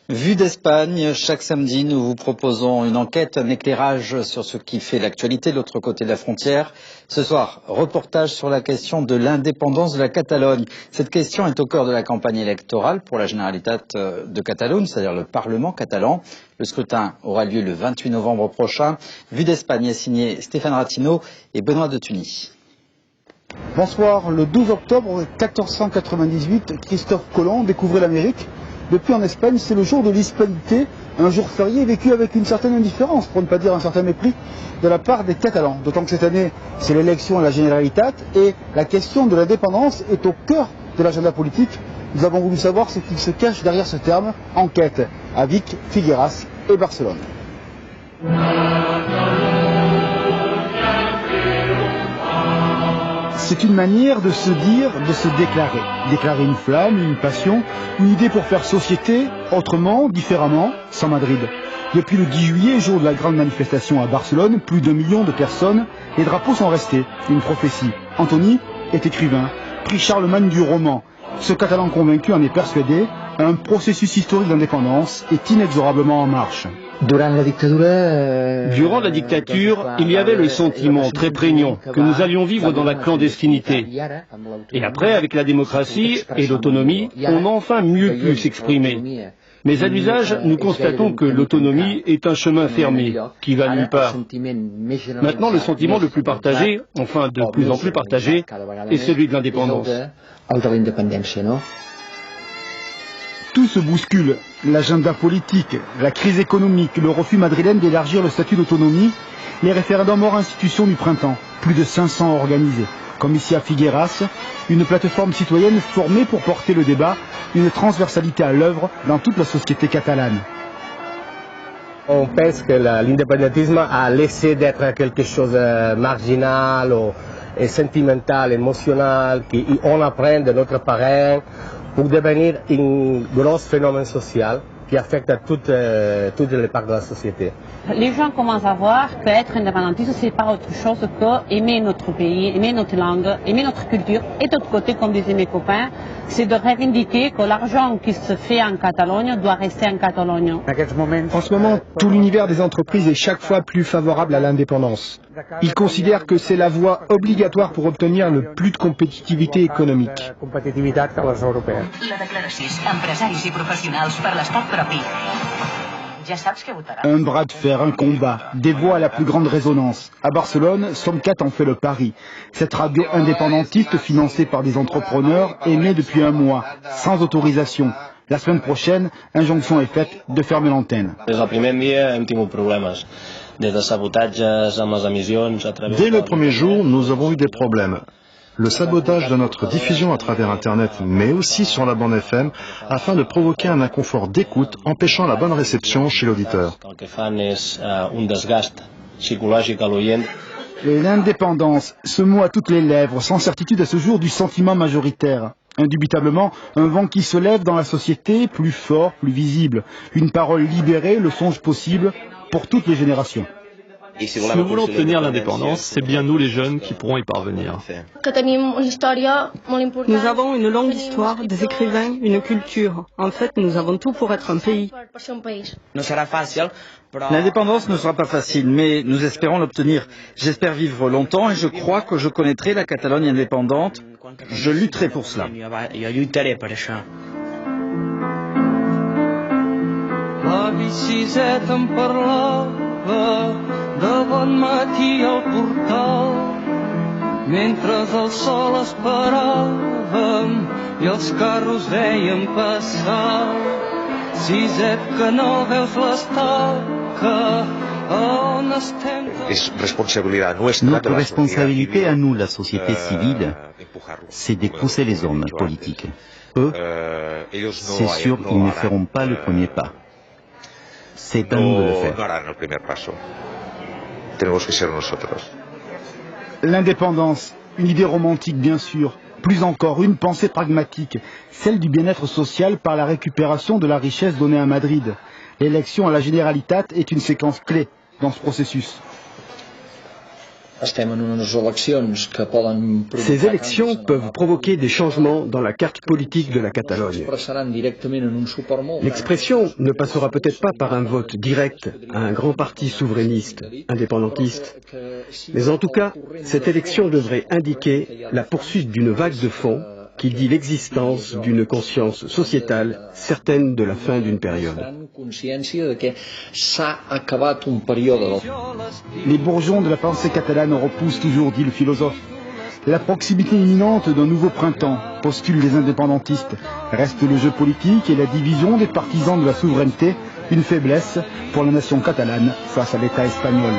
Vue d'Espagne, chaque samedi, nous vous proposons une enquête, un éclairage sur ce qui fait l'actualité de l'autre côté de la frontière. Ce soir, reportage sur la question de l'indépendance de la Catalogne. Cette question est au cœur de la campagne électorale pour la Generalitat de Catalogne, c'est-à-dire le Parlement catalan. Le scrutin aura lieu le 28 novembre prochain. Vue d'Espagne est signé Stéphane Ratino et Benoît de Tunis. Bonsoir, le 12 octobre 1498, Christophe Colomb découvrait l'Amérique. Depuis en Espagne, c'est le jour de l'Hispanité, un jour férié vécu avec une certaine indifférence, pour ne pas dire un certain mépris, de la part des Catalans. D'autant que cette année, c'est l'élection à la Generalitat et la question de l'indépendance est au cœur de l'agenda politique. Nous avons voulu savoir ce qu'il se cache derrière ce terme, enquête à Vic, Figueras et Barcelone. C'est une manière de se dire, de se déclarer. Déclarer une flamme, une passion, une idée pour faire société, autrement, différemment, sans Madrid. Depuis le 10 juillet, jour de la grande manifestation à Barcelone, plus d'1 million de personnes, les drapeaux sont restés. Une prophétie. Anthony est écrivain, prix Charlemagne du roman. Ce Catalan convaincu en est persuadé, un processus historique d'indépendance est inexorablement en marche. Durant la dictature, il y avait le sentiment très prégnant que nous allions vivre dans la clandestinité. Et après, avec la démocratie et l'autonomie, on a enfin mieux pu s'exprimer. Mais à l'usage, nous constatons que l'autonomie est un chemin fermé, qui va nulle part. Maintenant, le sentiment le plus partagé, enfin de plus en plus partagé, est celui de l'indépendance. Tout se bouscule, l'agenda politique, la crise économique, le refus madrilène d'élargir le statut d'autonomie, les référendums hors institution du printemps, plus de 500 organisés. Comme ici à Figueras, une plateforme citoyenne formée pour porter le débat, une transversalité à l'œuvre dans toute la société catalane. On pense que l'indépendantisme a laissé d'être quelque chose de marginal et sentimental, émotionnel, qu'on apprend de notre parents, pour devenir un gros phénomène social qui affecte toutes les parts de la société. Les gens commencent à voir qu'être indépendantiste, c'est pas autre chose que aimer notre pays, aimer notre langue, aimer notre culture. Et d'autre côté, comme disaient mes copains, c'est de revendiquer que l'argent qui se fait en Catalogne doit rester en Catalogne. En ce moment, tout l'univers des entreprises est chaque fois plus favorable à l'indépendance. Ils considèrent que c'est la voie obligatoire pour obtenir le plus de compétitivité économique. Un bras de fer, un combat, des voix à la plus grande résonance. À Barcelone, Somcat en fait le pari. Cette radio indépendantiste financée par des entrepreneurs est née depuis 1 mois, sans autorisation. La semaine prochaine, injonction est faite de fermer l'antenne. Dès le premier jour, nous avons eu des problèmes. Le sabotage de notre diffusion à travers Internet, mais aussi sur la bande FM, afin de provoquer un inconfort d'écoute, empêchant la bonne réception chez l'auditeur. Et l'indépendance, ce mot à toutes les lèvres, sans certitude à ce jour du sentiment majoritaire. Indubitablement, un vent qui se lève dans la société, plus fort, plus visible. Une parole libérée, le songe possible, pour toutes les générations. Si nous voulons obtenir l'indépendance, c'est bien nous les jeunes qui pourrons y parvenir. Nous avons une longue histoire, des écrivains, une culture. En fait, nous avons tout pour être un pays. L'indépendance ne sera pas facile, mais nous espérons l'obtenir. J'espère vivre longtemps et je crois que je connaîtrai la Catalogne indépendante. Je lutterai pour cela. La bicicleta em parlava de bon matí al portal, mentre el sol esperàvem i els carros veiem passar. Siset, que no veus l'estaca on estem... Notre responsabilité à nous, la société civile, c'est de pousser les hommes politiques. Eux, c'est sûr qu'ils ne feront pas le premier pas. C'est à nous de le faire. L'indépendance, une idée romantique bien sûr, plus encore une pensée pragmatique, celle du bien-être social par la récupération de la richesse donnée à Madrid. L'élection à la Generalitat est une séquence clé dans ce processus. Ces élections peuvent provoquer des changements dans la carte politique de la Catalogne. L'expression ne passera peut-être pas par un vote direct à un grand parti souverainiste, indépendantiste, mais en tout cas, cette élection devrait indiquer la poursuite d'une vague de fond qui dit l'existence d'une conscience sociétale certaine de la fin d'une période. Les bourgeons de la pensée catalane repoussent toujours, dit le philosophe. La proximité imminente d'un nouveau printemps, postulent les indépendantistes. Reste le jeu politique et la division des partisans de la souveraineté, une faiblesse pour la nation catalane face à l'État espagnol.